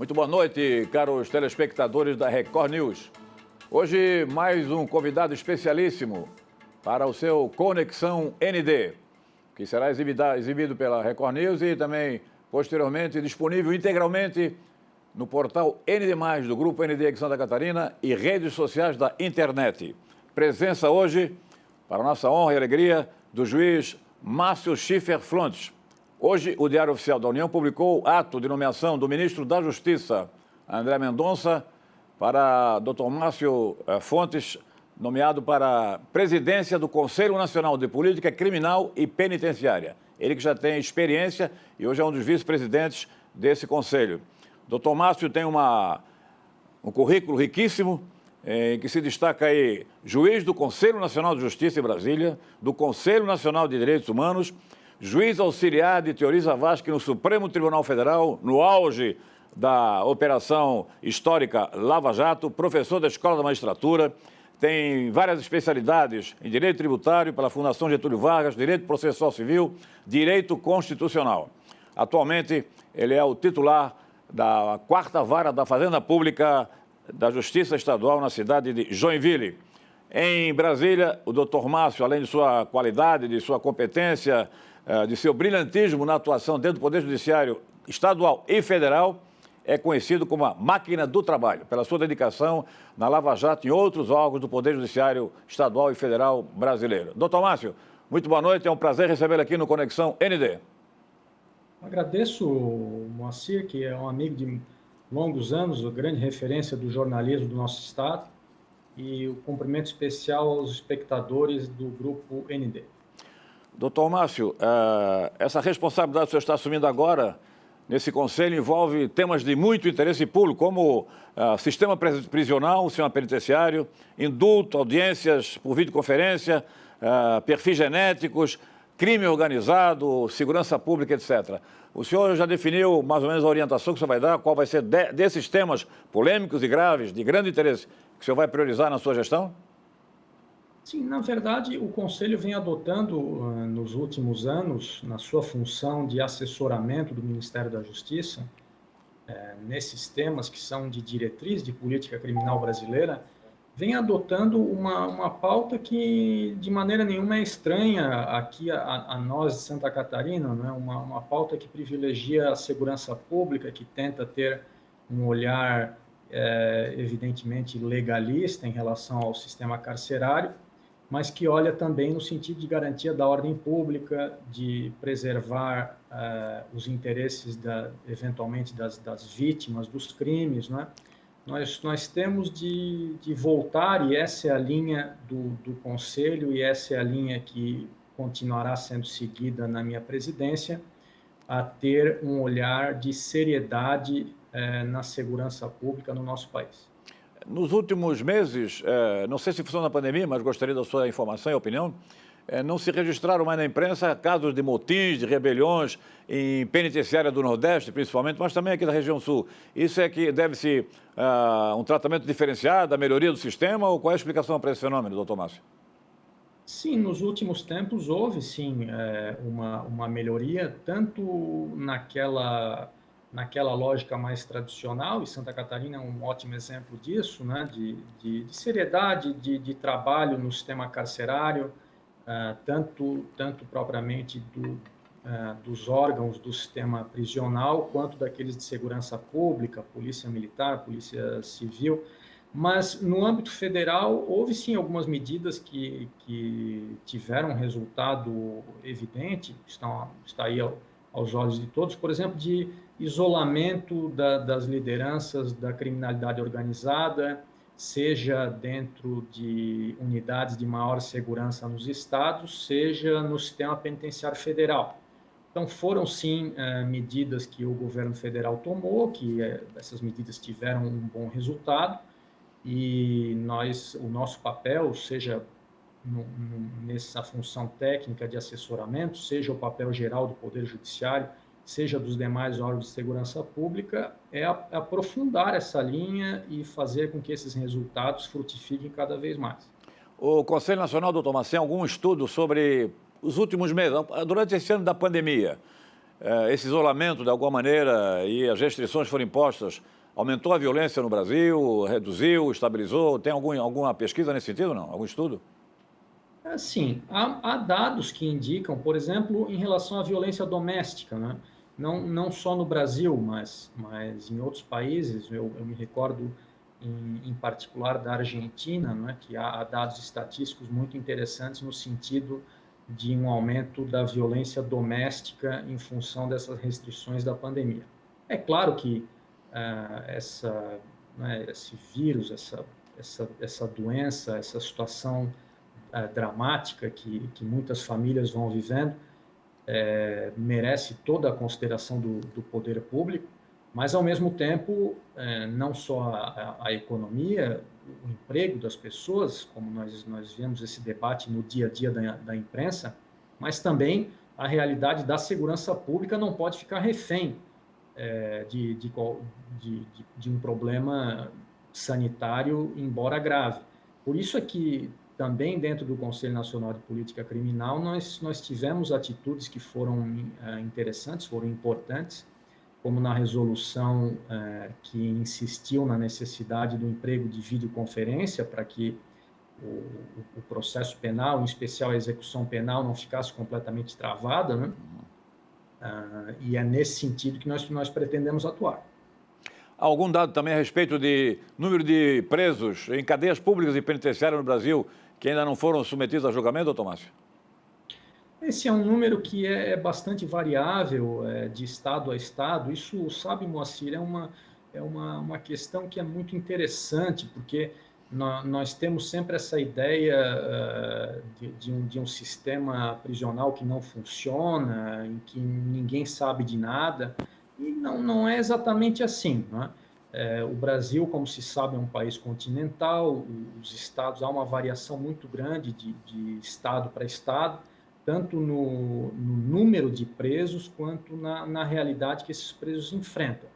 Muito boa noite, caros telespectadores da Record News. Hoje, mais um convidado especialíssimo para o seu Conexão ND, que será exibido pela Record News e também, posteriormente, disponível integralmente no portal ND+, do Grupo ND aqui em Santa Catarina e redes sociais da internet. Presença hoje, para nossa honra e alegria, do juiz Márcio Schiffer Flontes. Hoje, o Diário Oficial da União publicou o ato de nomeação do ministro da Justiça, André Mendonça, para Dr. Márcio Fontes, nomeado para a presidência do Conselho Nacional de Política Criminal e Penitenciária. Ele que já tem experiência e hoje é um dos vice-presidentes desse conselho. Dr. Márcio tem um currículo riquíssimo, em que se destaca aí juiz do Conselho Nacional de Justiça em Brasília, do Conselho Nacional de Direitos Humanos, juiz auxiliar de Teori Zavascki no Supremo Tribunal Federal, no auge da operação histórica Lava Jato, professor da Escola da Magistratura, tem várias especialidades em Direito Tributário pela Fundação Getúlio Vargas, Direito Processual Civil, Direito Constitucional. Atualmente, ele é o titular da 4ª Vara da Fazenda Pública da Justiça Estadual na cidade de Joinville. Em Brasília, o doutor Márcio, além de sua qualidade, de sua competência, de seu brilhantismo na atuação dentro do Poder Judiciário estadual e federal, é conhecido como a máquina do trabalho, pela sua dedicação na Lava Jato e outros órgãos do Poder Judiciário estadual e federal brasileiro. Doutor Márcio, muito boa noite, é um prazer recebê-lo aqui no Conexão ND. Agradeço o Moacir, que é um amigo de longos anos, a grande referência do jornalismo do nosso estado, e o cumprimento especial aos espectadores do Grupo ND. Doutor Márcio, essa responsabilidade que o senhor está assumindo agora nesse conselho envolve temas de muito interesse público, como sistema prisional, sistema penitenciário, indulto, audiências por videoconferência, perfis genéticos, crime organizado, segurança pública, etc. O senhor já definiu mais ou menos a orientação que o senhor vai dar, qual vai ser desses temas polêmicos e graves, de grande interesse, que o senhor vai priorizar na sua gestão? Sim, na verdade, o Conselho vem adotando, nos últimos anos, na sua função de assessoramento do Ministério da Justiça, nesses temas que são de diretriz de política criminal brasileira, vem adotando uma pauta que, de maneira nenhuma, é estranha aqui a nós de Santa Catarina, né? Uma pauta que privilegia a segurança pública, que tenta ter um olhar, evidentemente, legalista em relação ao sistema carcerário, mas que olha também no sentido de garantia da ordem pública, de preservar os interesses, eventualmente, das vítimas dos crimes, né? Nós temos de voltar, e essa é a linha do Conselho, e essa é a linha que continuará sendo seguida na minha presidência, a ter um olhar de seriedade na segurança pública no nosso país. Nos últimos meses, não sei se funciona a pandemia, mas gostaria da sua informação e opinião, não se registraram mais na imprensa casos de motins, de rebeliões em penitenciária do Nordeste, principalmente, mas também aqui da região Sul. Isso é que deve-se um tratamento diferenciado, a melhoria do sistema, ou qual é a explicação para esse fenômeno, doutor Márcio? Sim, nos últimos tempos houve, sim, uma melhoria, tanto naquela lógica mais tradicional, e Santa Catarina é um ótimo exemplo disso, né, de seriedade, de trabalho no sistema carcerário, tanto propriamente dos órgãos do sistema prisional, quanto daqueles de segurança pública, polícia militar, polícia civil. Mas, no âmbito federal, houve, sim, algumas medidas que tiveram um resultado evidente, está aí aos olhos de todos, por exemplo, de isolamento das lideranças da criminalidade organizada, seja dentro de unidades de maior segurança nos estados, seja no sistema penitenciário federal. Então, foram, sim, medidas que o governo federal tomou, que essas medidas tiveram um bom resultado, e o nosso papel, seja nessa função técnica de assessoramento, seja o papel geral do Poder Judiciário, seja dos demais órgãos de segurança pública, é aprofundar essa linha e fazer com que esses resultados frutifiquem cada vez mais. O Conselho Nacional, doutor Márcio, tem algum estudo sobre os últimos meses, durante esse ano da pandemia, esse isolamento, de alguma maneira, e as restrições foram impostas, aumentou a violência no Brasil, reduziu, estabilizou? Tem alguma pesquisa nesse sentido, não? Algum estudo? Assim, há dados que indicam, por exemplo, em relação à violência doméstica, né? Não só no Brasil, mas em outros países. Eu me recordo, em particular, da Argentina, né? Que há dados estatísticos muito interessantes no sentido de um aumento da violência doméstica em função dessas restrições da pandemia. É claro que esse vírus, essa doença, essa situação dramática que muitas famílias vão vivendo, merece toda a consideração do poder público, mas, ao mesmo tempo, não só a economia, o emprego das pessoas, como nós vemos esse debate no dia a dia da imprensa, mas também a realidade da segurança pública não pode ficar refém de um problema sanitário, embora grave. Por isso é que também dentro do Conselho Nacional de Política Criminal nós tivemos atitudes que foram interessantes, foram importantes, como na resolução que insistiu na necessidade do emprego de videoconferência para que o processo penal, em especial a execução penal, não ficasse completamente travada, né? E é nesse sentido que nós pretendemos atuar. Há algum dado também a respeito de número de presos em cadeias públicas e penitenciárias no Brasil que ainda não foram submetidos a julgamento, doutor Márcio? Esse é um número que é bastante variável de estado a estado. Isso, sabe, Moacir, é uma questão que é muito interessante, porque nós temos sempre essa ideia de um sistema prisional que não funciona, em que ninguém sabe de nada, e não é exatamente assim, não é? O Brasil, como se sabe, é um país continental, os estados, há uma variação muito grande de estado para estado, tanto no número de presos, quanto na realidade que esses presos enfrentam.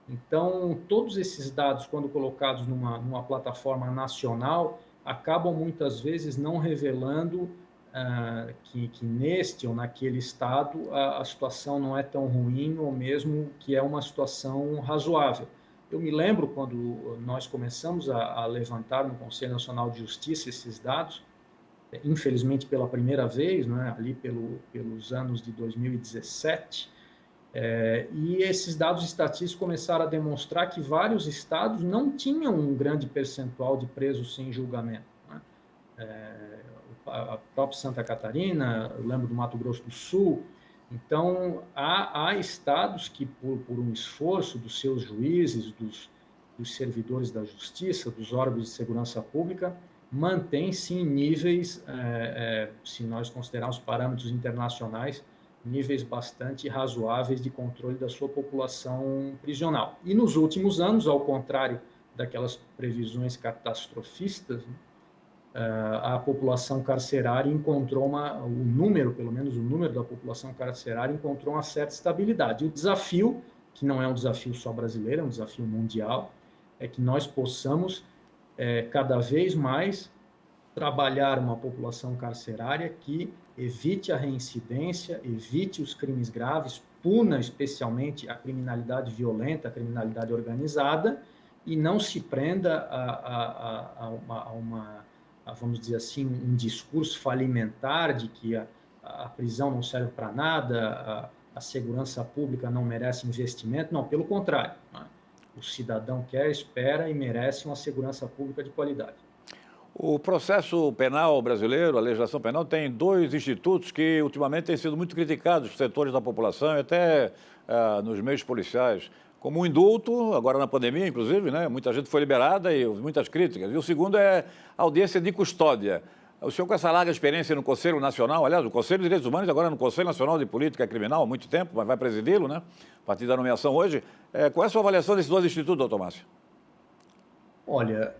Então, todos esses dados, quando colocados numa plataforma nacional, acabam muitas vezes não revelando que neste ou naquele estado a situação não é tão ruim, ou mesmo que é uma situação razoável. Eu me lembro quando nós começamos a levantar no Conselho Nacional de Justiça esses dados, infelizmente pela primeira vez, né, ali pelos anos de 2017, e esses dados estatísticos começaram a demonstrar que vários estados não tinham um grande percentual de presos sem julgamento, né? A própria Santa Catarina, eu lembro do Mato Grosso do Sul. Então, há estados que, por um esforço dos seus juízes, dos servidores da justiça, dos órgãos de segurança pública, mantém, sim, níveis, se nós considerarmos parâmetros internacionais, níveis bastante razoáveis de controle da sua população prisional. E nos últimos anos, ao contrário daquelas previsões catastrofistas, né, a população carcerária encontrou pelo menos o número da população carcerária encontrou uma certa estabilidade. E o desafio, que não é um desafio só brasileiro, é um desafio mundial, é que nós possamos cada vez mais trabalhar uma população carcerária que evite a reincidência, evite os crimes graves, puna especialmente a criminalidade violenta, a criminalidade organizada, e não se prenda vamos dizer assim, um discurso falimentar de que a prisão não serve para nada, a segurança pública não merece investimento. Não, pelo contrário, né? O cidadão quer, espera e merece uma segurança pública de qualidade. O processo penal brasileiro, a legislação penal, tem dois institutos que ultimamente têm sido muito criticados por setores da população e até nos meios policiais, como o indulto, agora na pandemia, inclusive, né? Muita gente foi liberada e muitas críticas. E o segundo é a audiência de custódia. O senhor, com essa larga experiência no Conselho Nacional, aliás, o Conselho de Direitos Humanos, agora no Conselho Nacional de Política Criminal, há muito tempo, mas vai presidi-lo, né? A partir da nomeação hoje. Qual é a sua avaliação desses dois institutos, doutor Márcio? Olha,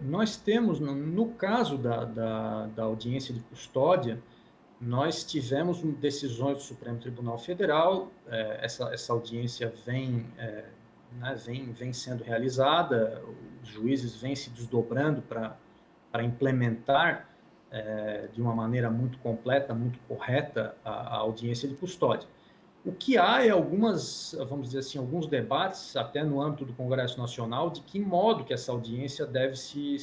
nós temos, no caso da audiência de custódia, nós tivemos decisões do Supremo Tribunal Federal, essa audiência vem sendo realizada, os juízes vêm se desdobrando para implementar de uma maneira muito completa, muito correta, a audiência de custódia. O que há é algumas, vamos dizer assim, alguns debates, até no âmbito do Congresso Nacional, de que modo que essa audiência deve se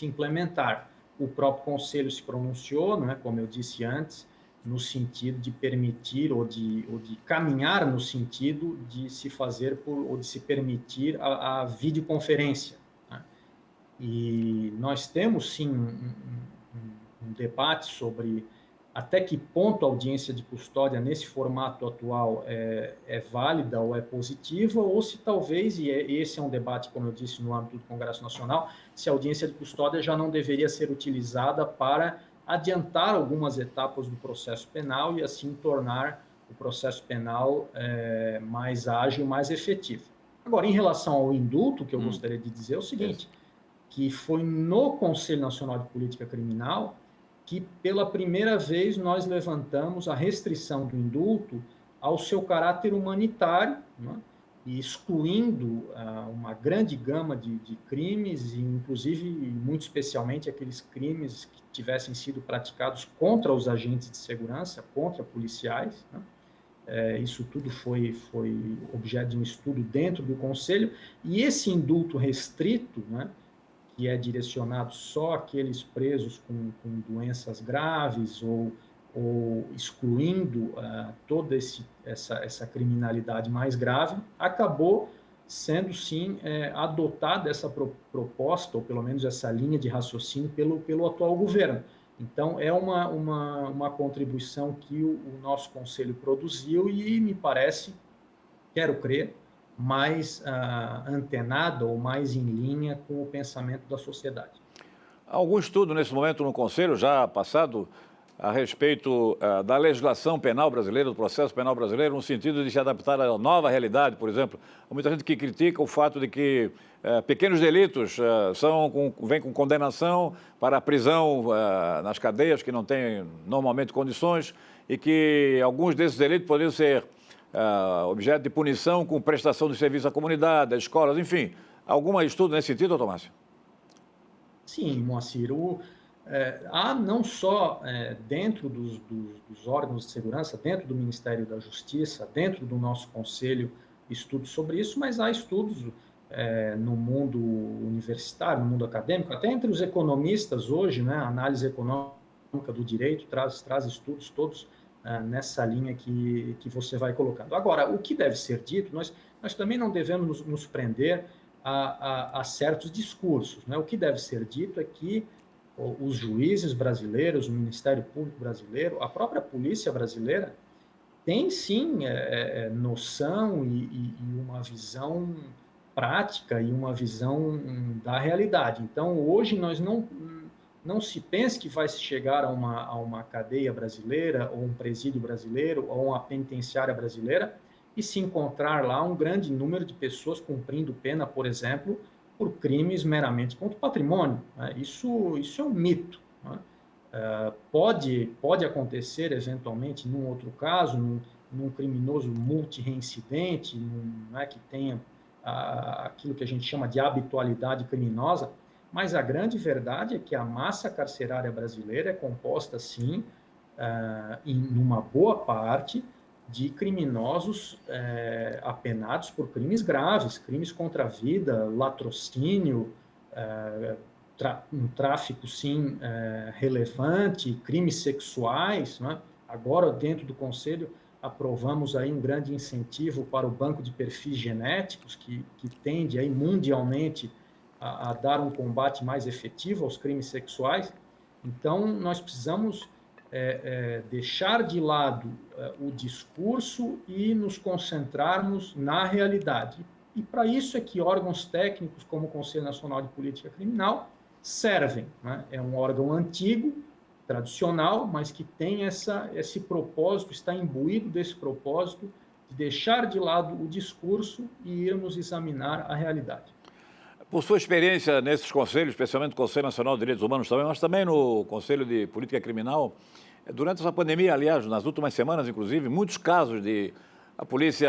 implementar. O próprio Conselho se pronunciou, né, como eu disse antes, no sentido de permitir ou de caminhar no sentido de se fazer ou de se permitir a videoconferência, né? E nós temos, sim, um debate sobre até que ponto a audiência de custódia nesse formato atual é válida ou é positiva, ou se talvez, esse é um debate, como eu disse, no âmbito do Congresso Nacional, se a audiência de custódia já não deveria ser utilizada para adiantar algumas etapas do processo penal e assim tornar o processo penal mais ágil, mais efetivo. Agora, em relação ao indulto, o que eu gostaria de dizer é o seguinte, que foi no Conselho Nacional de Política Criminal que pela primeira vez nós levantamos a restrição do indulto ao seu caráter humanitário, né? E excluindo uma grande gama de crimes, e inclusive, muito especialmente, aqueles crimes que tivessem sido praticados contra os agentes de segurança, contra policiais, né? Isso tudo foi objeto de um estudo dentro do Conselho, e esse indulto restrito, né, que é direcionado só àqueles presos com doenças graves ou excluindo toda essa criminalidade mais grave, acabou sendo, sim, adotada essa proposta, ou pelo menos essa linha de raciocínio, pelo atual governo. Então, é uma contribuição que o nosso Conselho produziu e me parece, quero crer, mais antenada ou mais em linha com o pensamento da sociedade. Há algum estudo nesse momento no Conselho, já passado, a respeito da legislação penal brasileira, do processo penal brasileiro, no sentido de se adaptar à nova realidade, por exemplo? Há muita gente que critica o fato de que pequenos delitos vêm com condenação para a prisão nas cadeias, que não têm normalmente condições, e que alguns desses delitos poderiam ser objeto de punição com prestação de serviço à comunidade, às escolas, enfim. Algum estudo nesse sentido, doutor Márcio? Sim, Moacir. Há não só dentro dos órgãos de segurança, dentro do Ministério da Justiça, dentro do nosso Conselho, estudos sobre isso, mas há estudos no mundo universitário, no mundo acadêmico, até entre os economistas hoje, né, a análise econômica do direito traz estudos todos nessa linha que você vai colocando. Agora, o que deve ser dito, nós também não devemos nos prender a certos discursos, né? O que deve ser dito é que os juízes brasileiros, o Ministério Público brasileiro, a própria polícia brasileira, tem sim noção e uma visão prática e uma visão da realidade. Então, hoje nós não se pense que vai se chegar a uma cadeia brasileira, ou um presídio brasileiro, ou uma penitenciária brasileira, e se encontrar lá um grande número de pessoas cumprindo pena, por exemplo, por crimes meramente contra o patrimônio, né? Isso é um mito, né? Pode acontecer, eventualmente, num outro caso, num criminoso multireincidente, né, que tenha aquilo que a gente chama de habitualidade criminosa, mas a grande verdade é que a massa carcerária brasileira é composta, sim, em uma boa parte, de criminosos apenados por crimes graves, crimes contra a vida, latrocínio, um tráfico, sim, relevante, crimes sexuais, né? Agora, dentro do Conselho, aprovamos aí um grande incentivo para o banco de perfis genéticos, que tende aí mundialmente a dar um combate mais efetivo aos crimes sexuais. Então, nós precisamos deixar de lado o discurso e nos concentrarmos na realidade. E para isso é que órgãos técnicos como o Conselho Nacional de Política Criminal servem, né? É um órgão antigo, tradicional, mas que tem esse propósito, está imbuído desse propósito de deixar de lado o discurso e irmos examinar a realidade. Por sua experiência nesses conselhos, especialmente no Conselho Nacional de Direitos Humanos também, mas também no Conselho de Política Criminal, durante essa pandemia, aliás, nas últimas semanas, inclusive, muitos casos de a polícia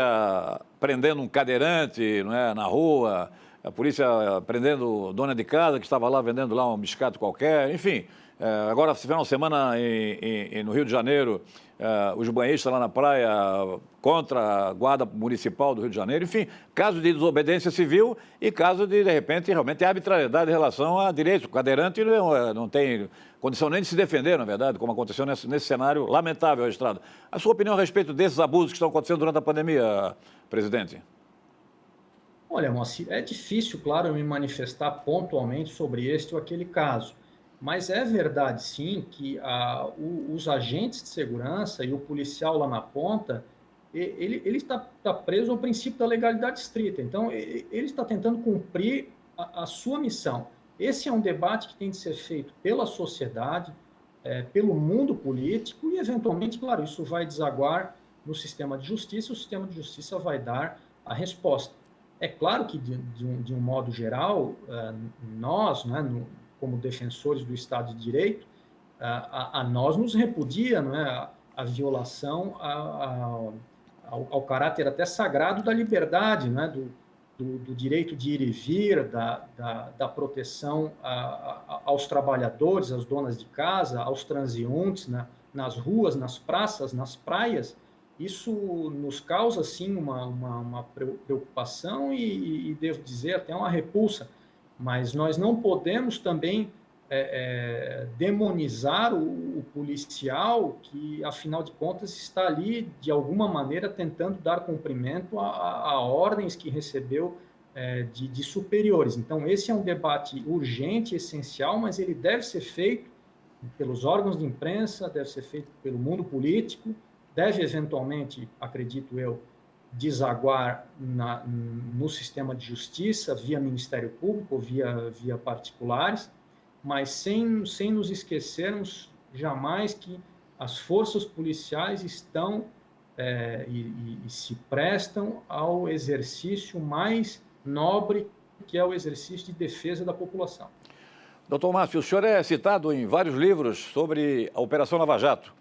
prendendo um cadeirante, não é, na rua, a polícia prendendo dona de casa que estava lá vendendo lá um biscate qualquer, enfim, Agora, se final de semana no Rio de Janeiro, os banhistas lá na praia contra a Guarda Municipal do Rio de Janeiro. Enfim, caso de desobediência civil e caso de repente, realmente arbitrariedade em relação a direitos. O cadeirante não tem condição nem de se defender, na verdade, como aconteceu nesse cenário lamentável registrado. A sua opinião a respeito desses abusos que estão acontecendo durante a pandemia, presidente? Olha, Moacir, é difícil, claro, eu me manifestar pontualmente sobre este ou aquele caso, mas é verdade, sim, que os agentes de segurança e o policial lá na ponta, ele está preso ao princípio da legalidade estrita, então ele está tentando cumprir a sua missão. Esse é um debate que tem de ser feito pela sociedade, pelo mundo político e, eventualmente, claro, isso vai desaguar no sistema de justiça, o sistema de justiça vai dar a resposta. É claro que, de um modo geral, nós, né, como defensores do Estado de Direito, a nós nos repudia, né, a violação ao caráter até sagrado da liberdade, né, do direito de ir e vir, da proteção aos trabalhadores, às donas de casa, aos transeuntes, né, nas ruas, nas praças, nas praias. Isso nos causa, sim, uma preocupação e, devo dizer, até uma repulsa. Mas nós não podemos também demonizar o policial que, afinal de contas, está ali, de alguma maneira, tentando dar cumprimento a ordens que recebeu de superiores. Então, esse é um debate urgente, essencial, mas ele deve ser feito pelos órgãos de imprensa, deve ser feito pelo mundo político, deve eventualmente, acredito eu, desaguar no sistema de justiça, via Ministério Público ou via particulares, mas sem nos esquecermos jamais que as forças policiais estão e se prestam ao exercício mais nobre, que é o exercício de defesa da população. Doutor Márcio, o senhor é citado em vários livros sobre a Operação Lava Jato,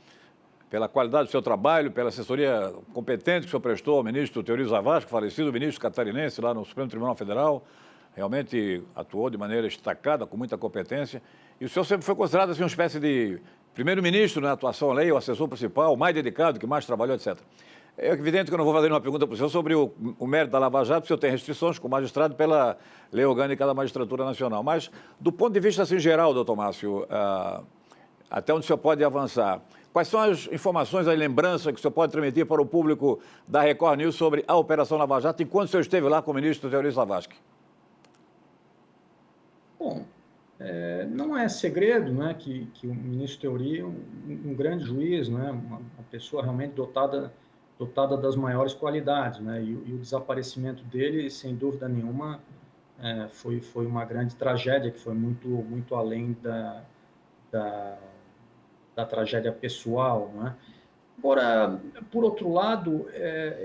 pela qualidade do seu trabalho, pela assessoria competente que o senhor prestou ao ministro Teori Zavascki, falecido ministro catarinense lá no Supremo Tribunal Federal, realmente atuou de maneira destacada, com muita competência, e o senhor sempre foi considerado assim, uma espécie de primeiro-ministro na atuação à lei, o assessor principal, o mais dedicado, que mais trabalhou, etc. É evidente que eu não vou fazer uma pergunta para o senhor sobre o mérito da Lava Jato, porque o senhor tem restrições como magistrado pela Lei Orgânica da Magistratura Nacional. Mas, do ponto de vista assim, geral, doutor Márcio, até onde o senhor pode avançar, quais são as informações, as lembranças que o senhor pode transmitir para o público da Record News sobre a Operação Lava Jato, enquanto o senhor esteve lá com o ministro Teori Zavascki? Bom, não é segredo, né, que o ministro Teori é um grande juiz, né, uma pessoa realmente dotada das maiores qualidades, né, e o desaparecimento dele, sem dúvida nenhuma, foi uma grande tragédia, que foi muito além da tragédia pessoal, né. Agora, por outro lado,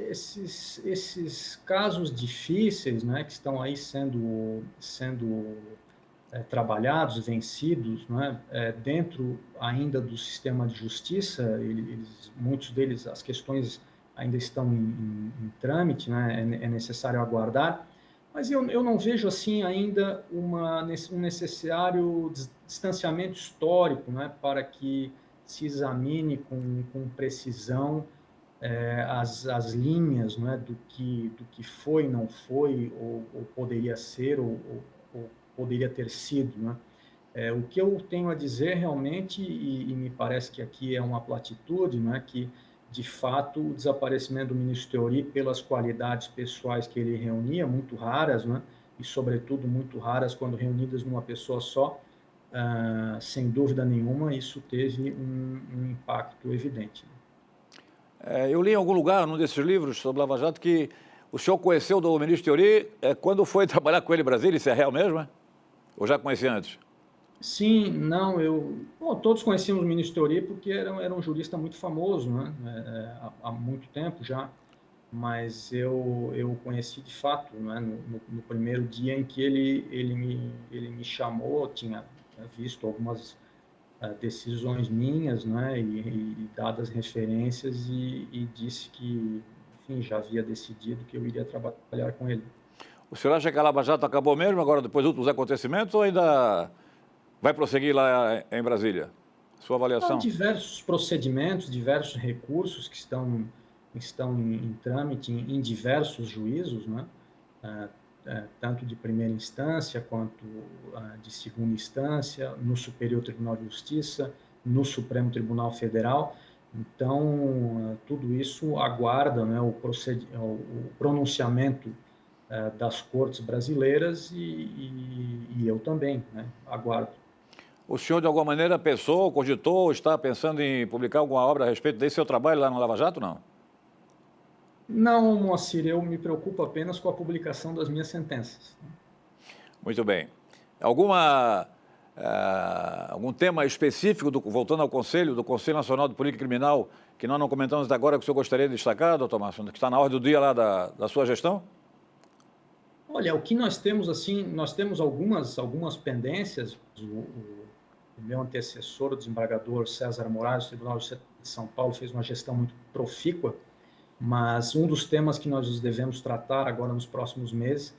esses casos difíceis, né, que estão aí sendo trabalhados, vencidos, né, dentro ainda do sistema de justiça, muitos deles, as questões ainda estão em trâmite, né, é necessário aguardar, mas eu não vejo assim ainda um necessário distanciamento histórico, né, para que se examine com precisão as linhas, né, do que foi, não foi, ou poderia ser, ou poderia ter sido, né? O que eu tenho a dizer realmente, e me parece que aqui é uma platitude, né, que, de fato, o desaparecimento do ministro Teori, pelas qualidades pessoais que ele reunia, muito raras, né, e, sobretudo, muito raras quando reunidas numa pessoa só, sem dúvida nenhuma, isso teve um impacto evidente. Eu li em algum lugar, num desses livros sobre Lava Jato, que o senhor conheceu do ministro Teori quando foi trabalhar com ele em Brasília, isso é real mesmo, é? Ou já conhecia antes? Sim, não, todos conhecíamos o ministro Teori porque era um jurista muito famoso, né, há muito tempo já, mas eu o conheci de fato, né, no primeiro dia em que ele me chamou, tinha visto algumas decisões minhas, né, e dadas referências e disse que, enfim, já havia decidido que eu iria trabalhar com ele. O senhor acha que a Lava Jato acabou mesmo agora, depois dos últimos acontecimentos, ou ainda vai prosseguir lá em Brasília? Sua avaliação? Há diversos procedimentos, diversos recursos que estão em trâmite em diversos juízos, né? Tanto de primeira instância quanto de segunda instância, no Superior Tribunal de Justiça, no Supremo Tribunal Federal. Então, tudo isso aguarda, né, o pronunciamento das cortes brasileiras e eu também, né, aguardo. O senhor, de alguma maneira, pensou, cogitou, está pensando em publicar alguma obra a respeito desse seu trabalho lá no Lava Jato, não? Não, Moacir, eu me preocupo apenas com a publicação das minhas sentenças. Muito bem. Algum tema específico, voltando ao Conselho, do Conselho Nacional de Política Criminal, que nós não comentamos agora, que o senhor gostaria de destacar, doutor Márcio, que está na ordem do dia lá da sua gestão? Olha, o que nós temos, assim, nós temos algumas pendências. O meu antecessor, o desembargador César Moraes, do Tribunal de Justiça de São Paulo, fez uma gestão muito profícua, mas um dos temas que nós devemos tratar agora nos próximos meses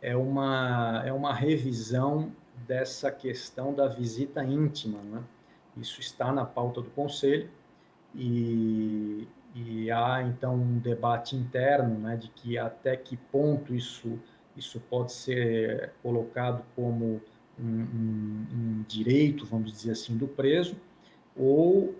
é uma revisão dessa questão da visita íntima, né? Isso está na pauta do Conselho e há, então, um debate interno, né, de que até que ponto isso pode ser colocado como um direito, vamos dizer assim, do preso, ou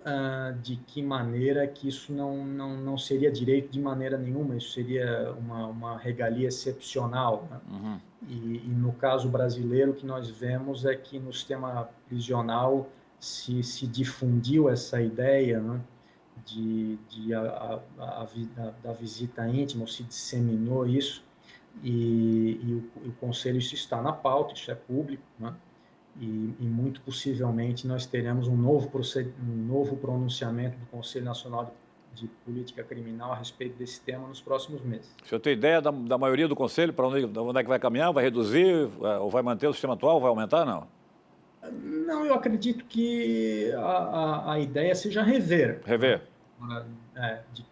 de que maneira que isso não seria direito de maneira nenhuma, isso seria uma regalia excepcional, né? Uhum. E no caso brasileiro, o que nós vemos é que no sistema prisional se difundiu essa ideia, né, da visita íntima, ou se disseminou isso, e o Conselho, isso está na pauta, isso é público, né? E muito possivelmente nós teremos um novo pronunciamento do Conselho Nacional de Política Criminal a respeito desse tema nos próximos meses. O senhor tem ideia da maioria do Conselho, para onde é que vai caminhar? Vai reduzir, ou vai manter o sistema atual, vai aumentar, não? Não, eu acredito que a ideia seja rever. Rever.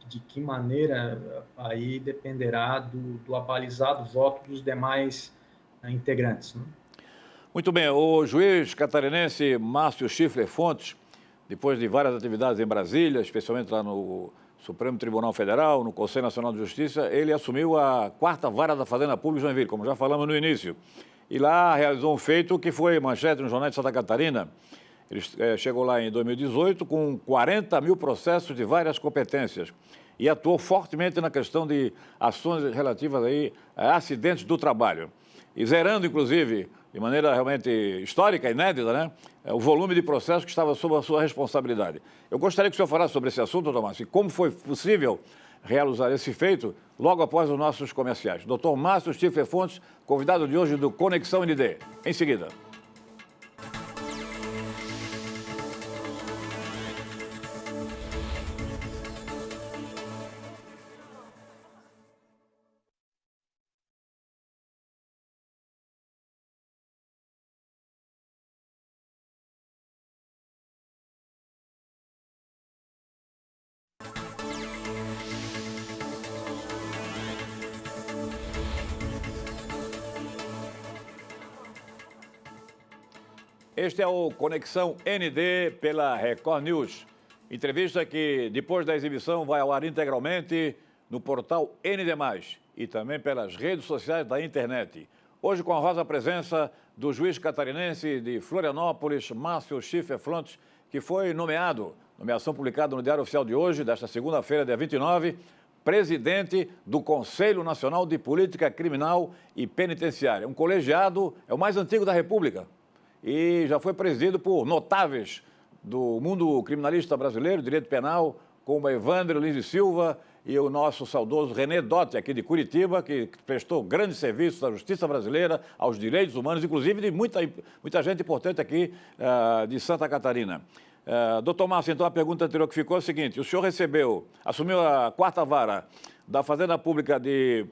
De que maneira, aí dependerá do abalizado voto dos demais integrantes, né? Muito bem, o juiz catarinense Márcio Schiffler Fontes, depois de várias atividades em Brasília, especialmente lá no Supremo Tribunal Federal, no Conselho Nacional de Justiça, ele assumiu a 4ª Vara da Fazenda Pública de Joinville, como já falamos no início. E lá realizou um feito que foi manchete no Jornal de Santa Catarina. Ele chegou lá em 2018 com 40 mil processos de várias competências e atuou fortemente na questão de ações relativas aí a acidentes do trabalho. E zerando, inclusive, de maneira realmente histórica, inédita, né, o volume de processos que estava sob a sua responsabilidade. Eu gostaria que o senhor falasse sobre esse assunto, doutor Márcio, e como foi possível realizar esse feito logo após os nossos comerciais. Doutor Márcio Schiffler Fontes, convidado de hoje do Conexão ND. Em seguida. Este é o Conexão ND pela Record News. Entrevista que, depois da exibição, vai ao ar integralmente no portal ND+, e também pelas redes sociais da internet. Hoje, com a honrosa presença do juiz catarinense de Florianópolis, Márcio Schiffler Fontes, que foi nomeação publicada no Diário Oficial de hoje, desta segunda-feira, dia 29, presidente do Conselho Nacional de Política Criminal e Penitenciária. Um colegiado, é o mais antigo da República, e já foi presidido por notáveis do mundo criminalista brasileiro, direito penal, como Evandro Lins de Silva e o nosso saudoso René Dotti, aqui de Curitiba, que prestou grandes serviços à justiça brasileira, aos direitos humanos, inclusive de muita gente importante aqui de Santa Catarina. Doutor Márcio, então a pergunta anterior que ficou é a seguinte: o senhor assumiu a 4ª Vara da Fazenda Pública de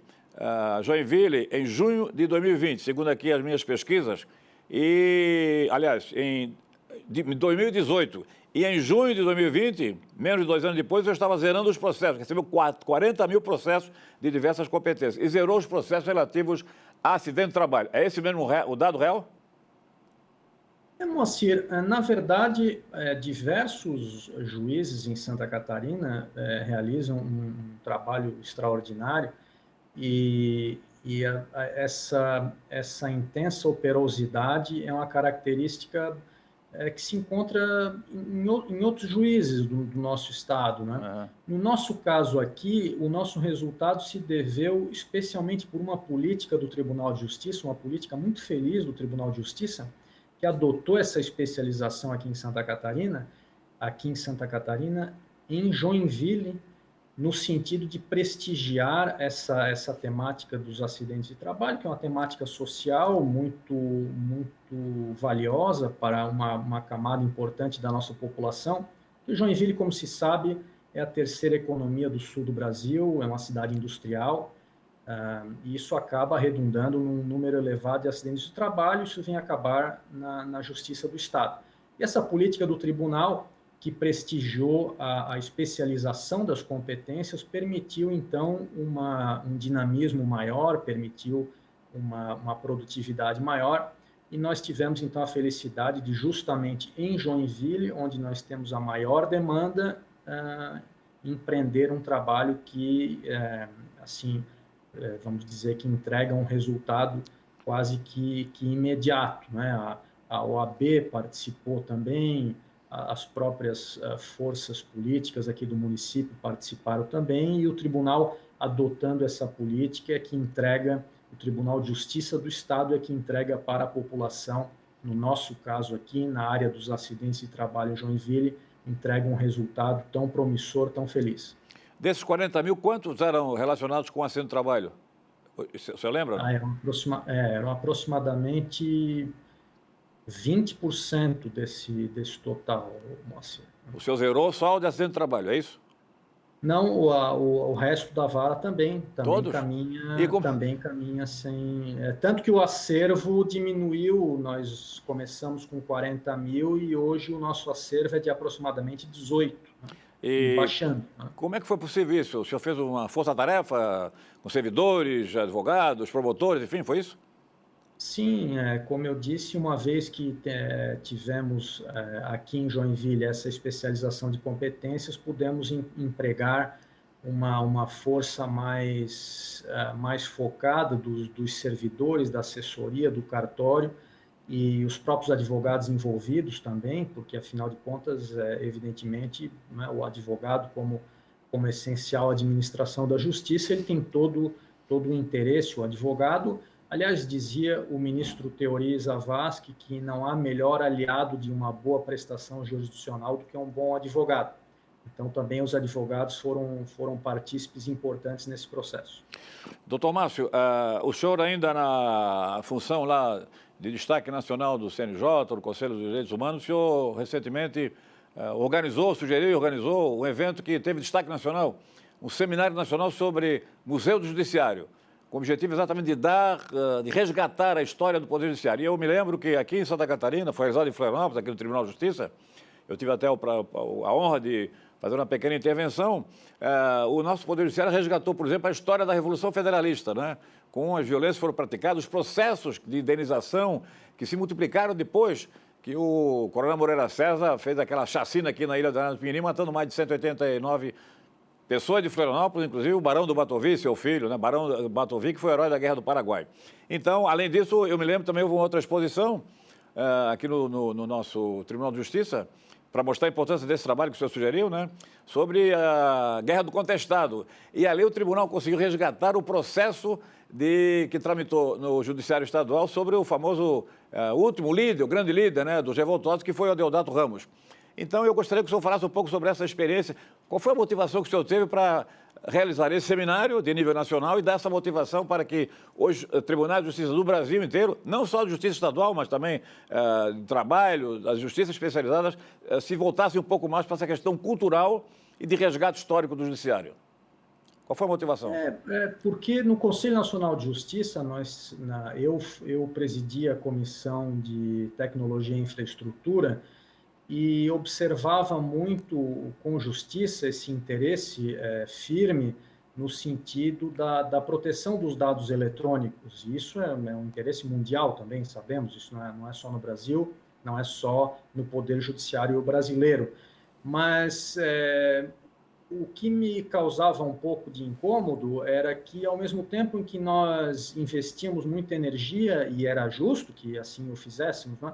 Joinville em junho de 2020, segundo aqui as minhas pesquisas, e, aliás, em 2018, e em junho de 2020, menos de 2 anos depois, eu estava zerando os processos, recebeu 40 mil processos de diversas competências, e zerou os processos relativos a acidente de trabalho. É esse mesmo o dado real? Moacir, na verdade, diversos juízes em Santa Catarina realizam um trabalho extraordinário e essa intensa operosidade é uma característica que se encontra em outros juízes do nosso estado, né? Aham. No nosso caso aqui, o nosso resultado se deveu especialmente por uma política do Tribunal de Justiça, uma política muito feliz do Tribunal de Justiça, que adotou essa especialização aqui em Santa Catarina, em Joinville, no sentido de prestigiar essa temática dos acidentes de trabalho, que é uma temática social muito valiosa para uma camada importante da nossa população. E Joinville, como se sabe, é a terceira economia do sul do Brasil, é uma cidade industrial, e isso acaba redundando num número elevado de acidentes de trabalho, isso vem acabar na Justiça do Estado. E essa política do tribunal, que prestigiou a especialização das competências, permitiu, então, um dinamismo maior, permitiu uma produtividade maior, e nós tivemos, então, a felicidade de, justamente em Joinville, onde nós temos a maior demanda, empreender um trabalho que, assim, vamos dizer que entrega um resultado quase que imediato, né? A OAB participou também, as próprias forças políticas aqui do município participaram também, e o tribunal, adotando essa política, é que entrega, o Tribunal de Justiça do Estado é que entrega para a população, no nosso caso aqui, na área dos acidentes de trabalho em Joinville, entrega um resultado tão promissor, tão feliz. Desses 40 mil, quantos eram relacionados com acidente de trabalho? O senhor lembra? Não? Eram aproximadamente 20% desse total, Moacir. O senhor zerou só o de acidente de trabalho, é isso? Não, o resto da vara também Todos? também caminha sem... tanto que o acervo diminuiu, nós começamos com 40 mil e hoje o nosso acervo é de aproximadamente 18, né? E Baixando, né? como é que foi possível isso? O senhor fez uma força-tarefa com servidores, advogados, promotores, enfim, foi isso? Sim, como eu disse, uma vez que tivemos aqui em Joinville essa especialização de competências, pudemos empregar uma força mais focada dos servidores, da assessoria, do cartório e os próprios advogados envolvidos também, porque, afinal de contas, evidentemente, né, o advogado, como essencial à administração da justiça, ele tem todo o interesse, o advogado. Aliás, dizia o ministro Teori Zavascki que não há melhor aliado de uma boa prestação jurisdicional do que um bom advogado. Então, também os advogados foram partícipes importantes nesse processo. Doutor Márcio, o senhor ainda na função lá de destaque nacional do CNJ, do Conselho dos Direitos Humanos, o senhor recentemente sugeriu e organizou um evento que teve destaque nacional, um seminário nacional sobre Museu do Judiciário, com o objetivo exatamente de resgatar a história do Poder Judiciário. E eu me lembro que aqui em Santa Catarina, foi realizado em Florianópolis, aqui no Tribunal de Justiça, eu tive até a honra de fazer uma pequena intervenção. O nosso Poder Judiciário resgatou, por exemplo, a história da Revolução Federalista, né? Com as violências que foram praticadas, os processos de indenização que se multiplicaram depois que o Coronel Moreira César fez aquela chacina aqui na Ilha do Pinheirinho, matando mais de 189 pessoas de Florianópolis, inclusive o Barão do Batovi, seu filho, né? Barão do Batovi, que foi herói da Guerra do Paraguai. Então, além disso, eu me lembro também, houve uma outra exposição aqui no nosso Tribunal de Justiça, para mostrar a importância desse trabalho que o senhor sugeriu, né? Sobre a Guerra do Contestado. E ali o tribunal conseguiu resgatar o processo que tramitou no Judiciário Estadual sobre o famoso último líder, o grande líder, né, dos revoltosos, que foi o Deodato Ramos. Então, eu gostaria que o senhor falasse um pouco sobre essa experiência. Qual foi a motivação que o senhor teve para realizar esse seminário de nível nacional e dar essa motivação para que os tribunais de justiça do Brasil inteiro, não só de justiça estadual, mas também de trabalho, das justiças especializadas, se voltassem um pouco mais para essa questão cultural e de resgate histórico do judiciário? Qual foi a motivação? Porque no Conselho Nacional de Justiça, eu presidi a Comissão de Tecnologia e Infraestrutura e observava muito com justiça esse interesse firme no sentido da proteção dos dados eletrônicos. E isso é um interesse mundial também, sabemos, isso não é só no Brasil, não é só no Poder Judiciário brasileiro. Mas o que me causava um pouco de incômodo era que, ao mesmo tempo em que nós investíamos muita energia, e era justo que assim o fizéssemos, né?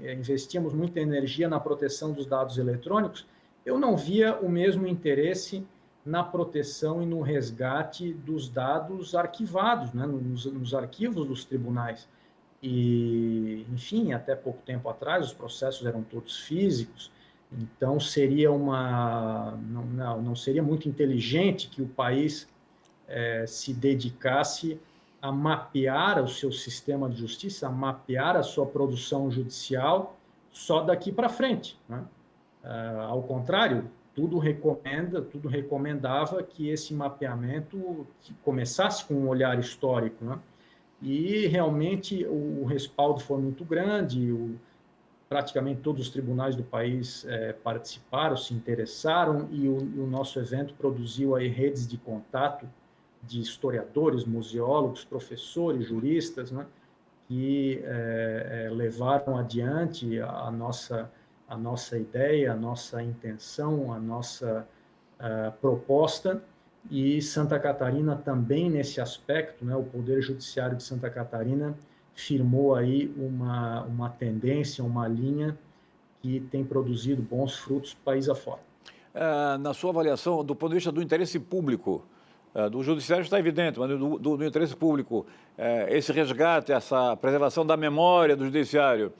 Investíamos muita energia na proteção dos dados eletrônicos, eu não via o mesmo interesse na proteção e no resgate dos dados arquivados, né? nos arquivos dos tribunais. E, enfim, até pouco tempo atrás, os processos eram todos físicos, então seria não seria muito inteligente que o país se dedicasse a mapear o seu sistema de justiça, a mapear a sua produção judicial só daqui para frente, né? Ao contrário, tudo recomendava que esse mapeamento começasse com um olhar histórico, né? E realmente o respaldo foi muito grande, praticamente todos os tribunais do país participaram, se interessaram, e o nosso evento produziu aí redes de contato de historiadores, museólogos, professores, juristas, né, que levaram adiante a nossa ideia, a nossa intenção, a nossa proposta. E Santa Catarina também nesse aspecto, né, o Poder Judiciário de Santa Catarina firmou aí uma tendência, uma linha que tem produzido bons frutos país afora. Na sua avaliação, do ponto de vista do interesse público, do judiciário está evidente, mas do interesse público, esse resgate, essa preservação da memória do judiciário,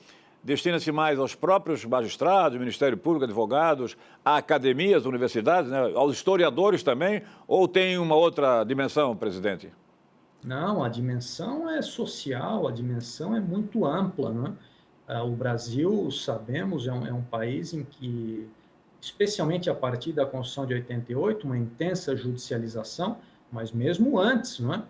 destina-se mais aos próprios magistrados, Ministério Público, advogados, a academias, universidades, né, aos historiadores também, ou tem uma outra dimensão, presidente? Não, a dimensão é social, a dimensão é muito ampla, né? O Brasil, sabemos, é um país em que, especialmente a partir da Constituição de 88, uma intensa judicialização, mas mesmo antes, não é?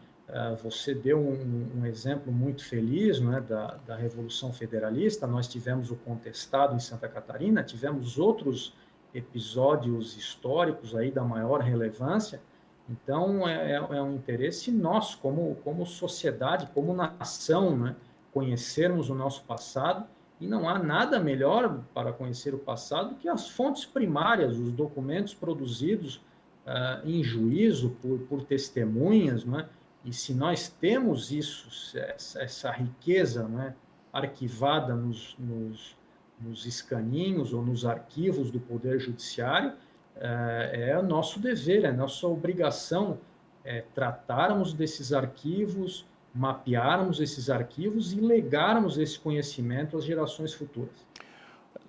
Você deu um exemplo muito feliz, não é, da Revolução Federalista. Nós tivemos o contestado em Santa Catarina, tivemos outros episódios históricos aí da maior relevância. Então, é um interesse nosso, como sociedade, como nação, né, conhecermos o nosso passado, e não há nada melhor para conhecer o passado que as fontes primárias, os documentos produzidos em juízo por testemunhas, não é? E se nós temos isso, essa riqueza, né, arquivada nos escaninhos ou nos arquivos do Poder Judiciário, é nosso dever, é nossa obrigação tratarmos desses arquivos, mapearmos esses arquivos e legarmos esse conhecimento às gerações futuras.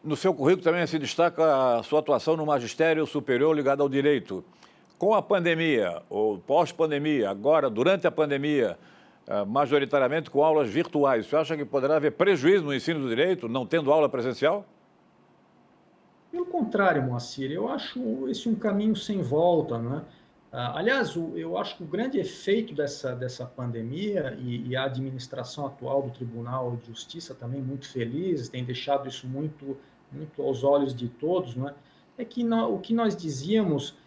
No seu currículo também se destaca a sua atuação no magistério superior ligado ao direito. Com a pandemia, ou pós-pandemia, agora, durante a pandemia, majoritariamente com aulas virtuais, você acha que poderá haver prejuízo no ensino do direito, não tendo aula presencial? Pelo contrário, Moacir, eu acho esse um caminho sem volta, né? Aliás, eu acho que o grande efeito dessa pandemia, e a administração atual do Tribunal de Justiça também muito feliz, tem deixado isso muito aos olhos de todos, né? É que o que nós dizíamos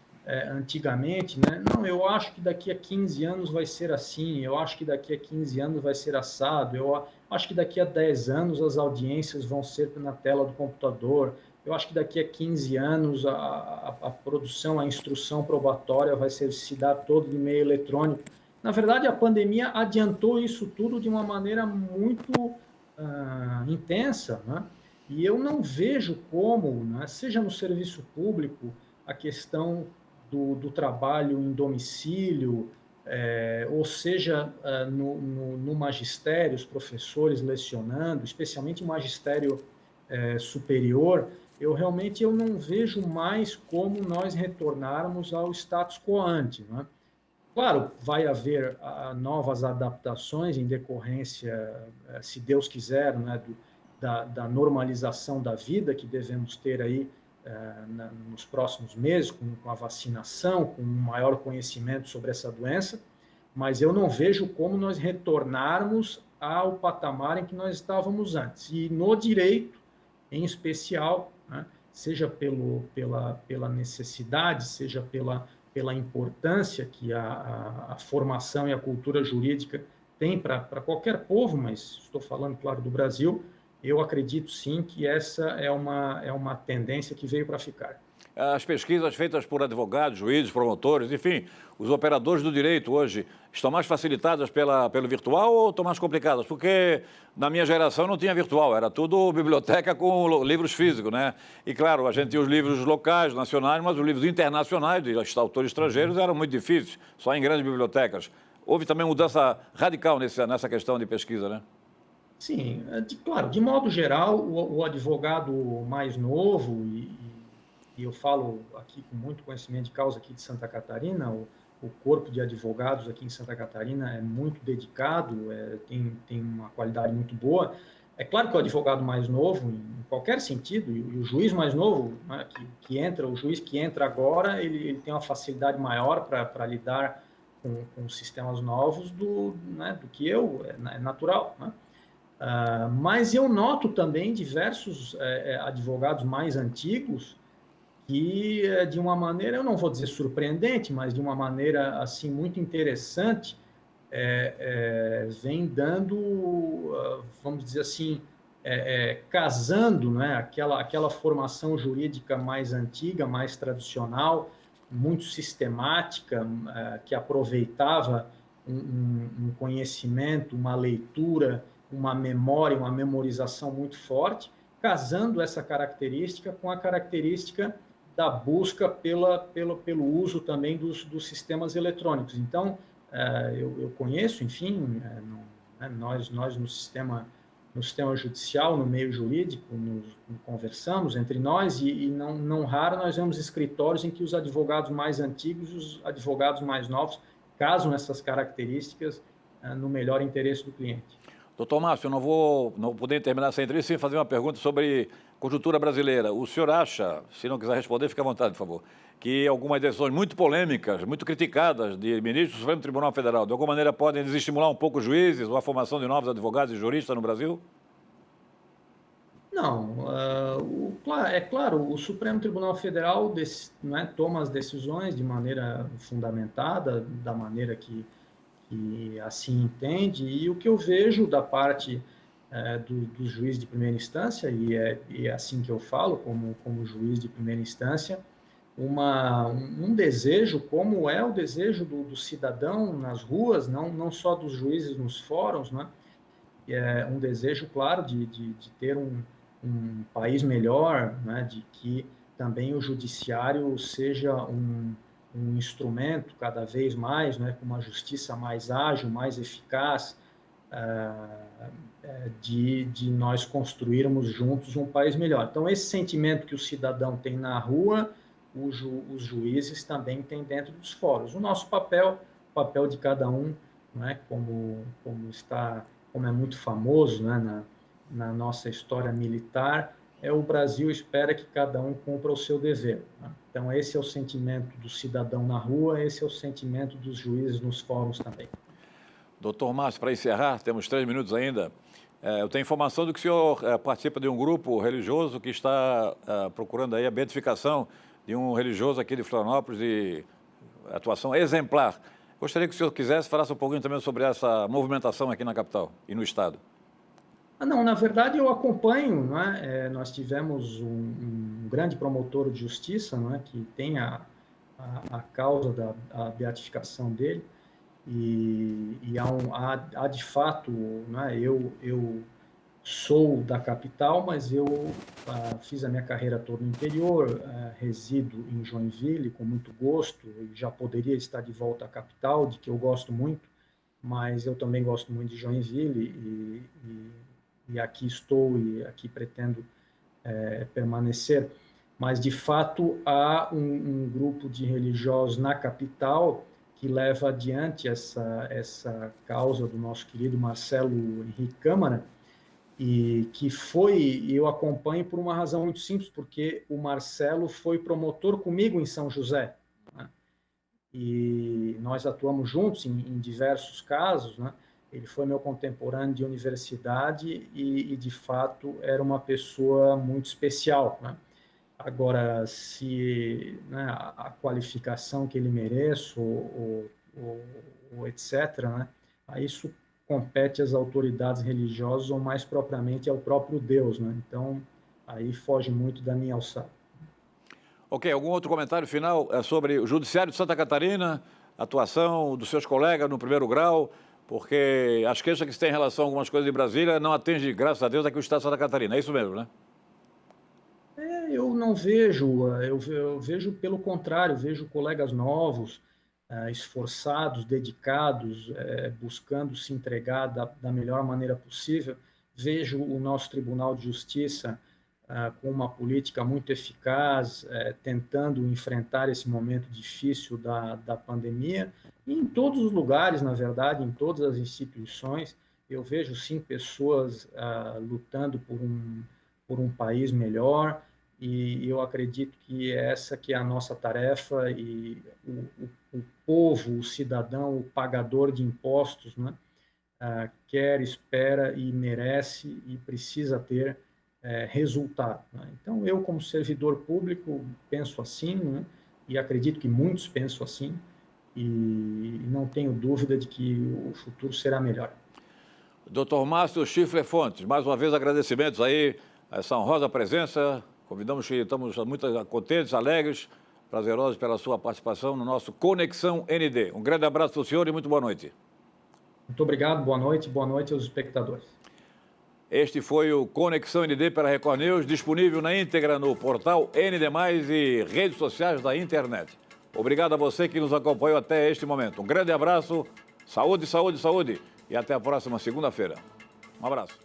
antigamente, né? Não, eu acho que daqui a 15 anos vai ser assim, eu acho que daqui a 15 anos vai ser assado, eu acho que daqui a 10 anos as audiências vão ser na tela do computador, eu acho que daqui a 15 anos a produção, a instrução probatória vai se dar todo de meio eletrônico. Na verdade, a pandemia adiantou isso tudo de uma maneira muito intensa, né? E eu não vejo como, né, seja no serviço público, a questão do trabalho em domicílio, ou seja, no magistério, os professores lecionando, especialmente o magistério superior, eu realmente não vejo mais como nós retornarmos ao status quo ante, né? Claro, vai haver novas adaptações em decorrência, se Deus quiser, né, da normalização da vida que devemos ter aí nos próximos meses, com a vacinação, com um maior conhecimento sobre essa doença, mas eu não vejo como nós retornarmos ao patamar em que nós estávamos antes. E no direito, em especial, né, seja pela necessidade, seja pela importância que a formação e a cultura jurídica tem para qualquer povo, mas estou falando, claro, do Brasil, eu acredito sim que essa é uma tendência que veio para ficar. As pesquisas feitas por advogados, juízes, promotores, enfim, os operadores do direito hoje estão mais facilitadas pelo virtual ou estão mais complicadas? Porque na minha geração não tinha virtual, era tudo biblioteca com livros físicos, né? E claro, a gente tinha os livros locais, nacionais, mas os livros internacionais, de autores estrangeiros, eram muito difíceis, só em grandes bibliotecas. Houve também mudança radical nessa questão de pesquisa, né? Sim, claro, de modo geral, o advogado mais novo, e eu falo aqui com muito conhecimento de causa aqui de Santa Catarina, o corpo de advogados aqui em Santa Catarina é muito dedicado, tem uma qualidade muito boa. É claro que o advogado mais novo, em qualquer sentido, e o juiz mais novo, né, o juiz que entra agora, ele tem uma facilidade maior para lidar com sistemas novos né, do que eu, é natural, né? Mas eu noto também diversos advogados mais antigos que, de uma maneira, eu não vou dizer surpreendente, mas de uma maneira assim muito interessante, vem dando, vamos dizer assim, casando, né, aquela formação jurídica mais antiga, mais tradicional, muito sistemática, que aproveitava um conhecimento, uma leitura, uma memória, uma memorização muito forte, casando essa característica com a característica da busca pelo uso também dos sistemas eletrônicos. Então, eu conheço, enfim, nós no sistema judicial, no meio jurídico, conversamos entre nós e não raro nós vemos escritórios em que os advogados mais antigos e os advogados mais novos casam essas características no melhor interesse do cliente. Doutor Márcio, eu não poder terminar essa entrevista sem fazer uma pergunta sobre conjuntura brasileira. O senhor acha, se não quiser responder, fique à vontade, por favor, que algumas decisões muito polêmicas, muito criticadas de ministros do Supremo Tribunal Federal, de alguma maneira podem desestimular um pouco os juízes ou a formação de novos advogados e juristas no Brasil? Não, é claro, o Supremo Tribunal Federal né, toma as decisões de maneira fundamentada, da maneira que assim entende, e o que eu vejo da parte do juiz de primeira instância, e é assim que eu falo, como juiz de primeira instância, um desejo, como é o desejo do cidadão nas ruas, não só dos juízes nos fóruns, né? É um desejo, claro, de ter um país melhor, né? De que também o judiciário seja um instrumento cada vez mais, né, com uma justiça mais ágil, mais eficaz, de nós construirmos juntos um país melhor. Então, esse sentimento que o cidadão tem na rua, os juízes também têm dentro dos fóruns. O nosso papel, o papel de cada um, né, como é muito famoso, né, na nossa história militar, o Brasil espera que cada um cumpra o seu dever, né? Então, esse é o sentimento do cidadão na rua, esse é o sentimento dos juízes nos fóruns também. Doutor Márcio, para encerrar, temos 3 minutos ainda. Eu tenho informação de que o senhor participa de um grupo religioso que está procurando aí a beatificação de um religioso aqui de Florianópolis de atuação exemplar. Gostaria que o senhor falasse um pouquinho também sobre essa movimentação aqui na capital e no estado. Não, na verdade eu acompanho, né? Nós tivemos um grande promotor de justiça, né, que tem a causa da beatificação dele, e há de fato, né, eu sou da capital, mas eu fiz a minha carreira toda no interior, resido em Joinville com muito gosto, e já poderia estar de volta à capital, de que eu gosto muito, mas eu também gosto muito de Joinville e aqui estou e aqui pretendo permanecer. Mas, de fato, há um grupo de religiosos na capital que leva adiante essa causa do nosso querido Marcelo Henrique Câmara, e que eu acompanho por uma razão muito simples, porque o Marcelo foi promotor comigo em São José, né? E nós atuamos juntos em diversos casos, né? Ele foi meu contemporâneo de universidade de fato, era uma pessoa muito especial, né? Agora, se, né, a qualificação que ele merece, ou etc., né? Isso compete às autoridades religiosas ou mais propriamente ao próprio Deus, né? Então, aí foge muito da minha alçada. Ok, algum outro comentário final sobre o Judiciário de Santa Catarina, a atuação dos seus colegas no primeiro grau, porque as queixas que se tem em relação a algumas coisas de Brasília não atinge, graças a Deus, aqui o Estado de Santa Catarina. É isso mesmo, né? Eu não vejo, eu vejo pelo contrário, vejo colegas novos, esforçados, dedicados, buscando se entregar da melhor maneira possível. Vejo o nosso Tribunal de Justiça com uma política muito eficaz, tentando enfrentar esse momento difícil da pandemia. E em todos os lugares, na verdade, em todas as instituições, eu vejo sim pessoas lutando por um país melhor, e eu acredito que essa que é a nossa tarefa, e o povo, o cidadão, o pagador de impostos, né, quer, espera e merece e precisa ter resultado, né? Então, eu, como servidor público, penso assim, né, e acredito que muitos pensam assim, e não tenho dúvida de que o futuro será melhor. Dr. Márcio Chifre Fontes, mais uma vez agradecimentos aí a essa honrosa presença. Convidamos que estamos muito contentes, alegres, prazerosos pela sua participação no nosso Conexão ND. Um grande abraço para o senhor e muito boa noite. Muito obrigado, boa noite aos espectadores. Este foi o Conexão ND pela Record News, disponível na íntegra no portal ND+, e redes sociais da internet. Obrigado a você que nos acompanhou até este momento. Um grande abraço, saúde, saúde, saúde, e até a próxima segunda-feira. Um abraço.